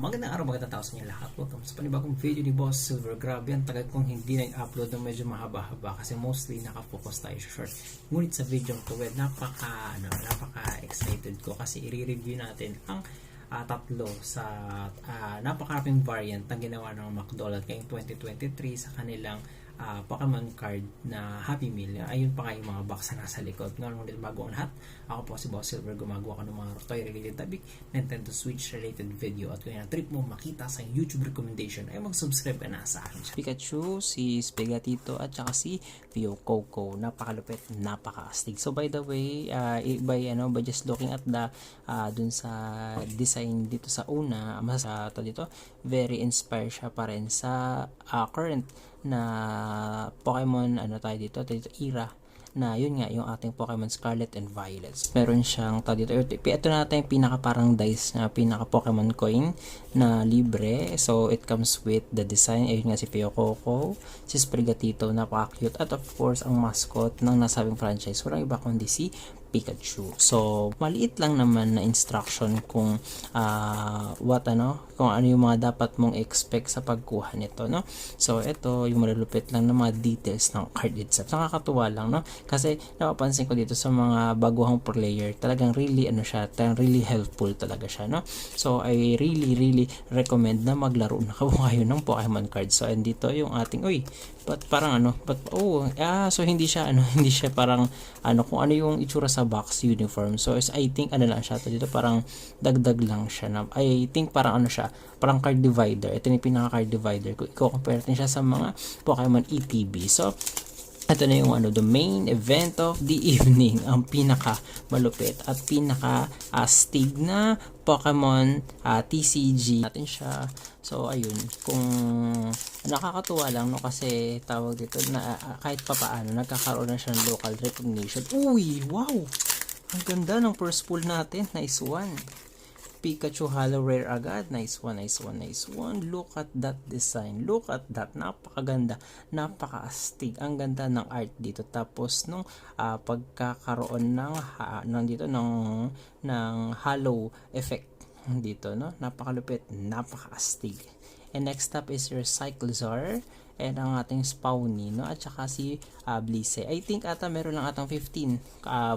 Magandang araw, magandang tao sa inyo lahat. Welcome sa panibagong video ni Boss Silver. Grabe, ang tagal kong hindi nag-upload ng medyo mahaba-haba kasi mostly nakafocus tayo sa short. Ngunit sa video ko, napaka-excited ko kasi i-review natin ang tatlo sa napakaraping variant na ginawa ng McDonald's ngayong 2023 sa kanilang Pokemon card na Happy Meal. Ayun pa nga yung mga box na nasa likod. Ngunit bago ang lahat, ako po si Boss Silver, gumagawa ko ng mga toy related topic, Nintendo Switch related video, at kung yung trip mo makita sa YouTube recommendation ay mag-subscribe ka na sa akin. Pikachu, si Spaghettito, at saka si Pio Coco. Napakalupit, napaka-astig. So by the way, by just looking at the dun sa design dito sa una, dito, very inspired siya pa rin sa current na Pokemon dito era na yun nga yung ating Pokemon Scarlet and Violet. Meron siyang dito, ito na yung pinaka parang dice na pinaka Pokemon coin na libre. So it comes with the design. Ayun nga si Pio Coco, si Sprigatito, napaka-cute, at of course ang mascot ng nasabing franchise, walang iba kundi si Pikachu. So maliit lang naman na instruction kung kung ano yung mga dapat mong expect sa pagkuha nito, no? So ito yung malulupit lang ng mga details ng card itself. Nakakatuwa lang, no? Kasi napapansin ko dito sa mga baguhang player, talagang really really helpful talaga siya, no? So I really recommend na maglaro na kayo ng Pokemon cards. So and dito yung ating so hindi siya hindi siya parang kung ano yung itsura sa box uniform. So I think lang siya dito, parang dagdag lang siya na I think parang parang card divider. Ito yung pinaka card divider ko. I-compare natin siya sa mga Pokemon ETB. So ito na yung the main event of the evening, ang pinaka malupit at pinaka astig na Pokemon TCG natin siya. So ayun, kung nakakatuwa lang, no, kasi tawag dito na kahit papaano nagkakaroon na siya ng local recognition. Uy, wow, ang ganda ng first pull natin. Nice one. Pikachu Holo Rare agad. Nice one. Look at that design. Look at that. Napakaganda. Napaka-astig. Ang ganda ng art dito. Tapos nung pagkakaroon ng halo effect dito, no? Napakalupit. Napaka-astig. And next up is your Cyclizar and ang ating Spawny, no? At saka si Blissey. I think meron lang 15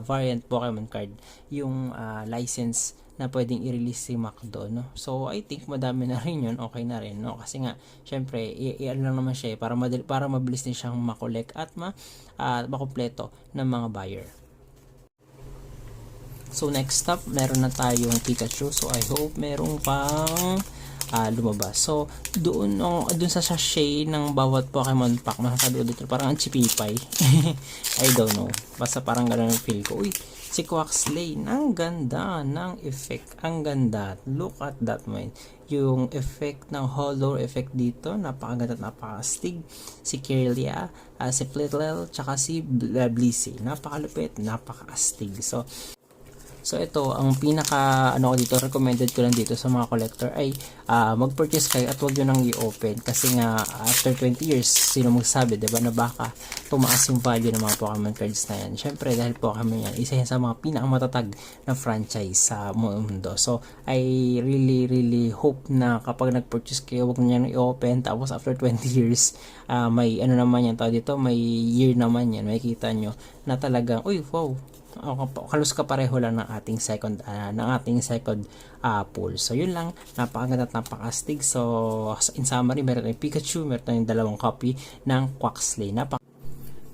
variant Pokemon card yung license na pwedeng i-release si McDo, no? So I think madami na rin yun, okay na rin, no? Kasi nga syempre lang naman siya para mabilis din siyang makolek at makumpleto ng mga buyer. So next up, meron na tayong Pikachu. So I hope merong pang lumabas. So doon sa sachet ng bawat Pokemon pack, makakadoon dito parang ang chipipay. I don't know, basta parang gano'n ang feel ko. Uy, si Quaxley, ang ganda ng effect, ang ganda. Look at that, man. Yung effect ng holo effect dito, napakaganda at napakastig. Si Kirlia, si Flittle, tsaka si Blissey, napakalupit, napakaastig. So ito, ang pinaka dito, recommended ko lang dito sa mga collector ay mag-purchase kayo at huwag nyo nang i-open, kasi nga after 20 years, sino magsabi, diba, na baka tumaas yung value ng mga Pokemon cards na yan. Syempre dahil Pokemon yan, isa yan sa mga pinakamatatag na franchise sa mundo. So I really hope na kapag nag-purchase kayo, huwag nyo nang i-open, tapos after 20 years may naman yan dito, may year naman yan, makikita nyo na talagang uy, wow, kalos kapareho lang ng ating second pool. So yun lang, napakaganda at napakastig. So in summary, meron tayong Pikachu, meron tayong dalawang copy ng Quaxley.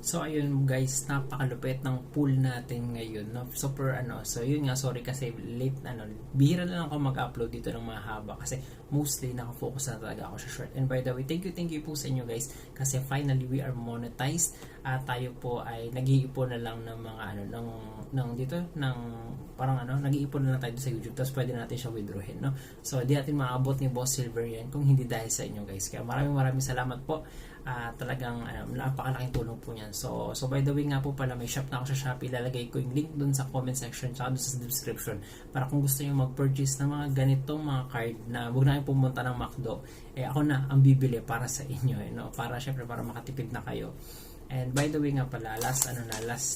So ayun guys, napakalupit ng pool natin ngayon, no? Super so yun nga, sorry kasi late bihira na lang ako mag-upload dito ng mahaba kasi mostly nakafocus na talaga ako sa short. And by the way, thank you po sa inyo guys, kasi finally we are monetized at tayo po ay nag-iipon na lang ng mga nag-iipon na lang tayo sa YouTube, tapos pwede natin siya withdrawin, no? So di natin maabot ni Boss Silver yan kung hindi dahil sa inyo guys. Kaya maraming salamat po. Talagang napakalaking tulong po niyan. So by the way nga po pala, may shop na ako sa Shopee. Ilalagay ko yung link dun sa comment section tsaka dun sa description para kung gusto niyo mag-purchase ng mga ganitong mga card na huwag na kayong pumunta ng McDo, ako na ang bibili para sa inyo, no? Para syempre para makatipid na kayo. And by the way nga pala, last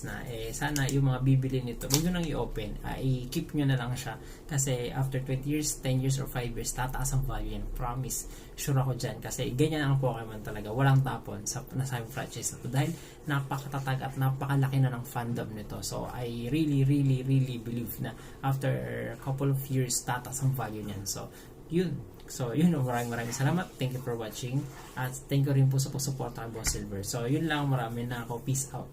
na, sana yung mga bibili nito, huwag nyo nang i-open, i-keep nyo na lang siya. Kasi after 20 years, 10 years, or 5 years, tataas ang value yan. Promise. Sure ako dyan. Kasi ganyan ang Pokemon talaga. Walang tapon sa nasabing franchise na to. Dahil napakatatag at napakalaki na ng fandom nito. So, I really believe na after a couple of years, tataas ang value niyan. So, yun. Maraming salamat. Thank you for watching. At thank you rin po sa pagsuporta kay Boss Silver. So, yun lang. Marami na ako. Peace out.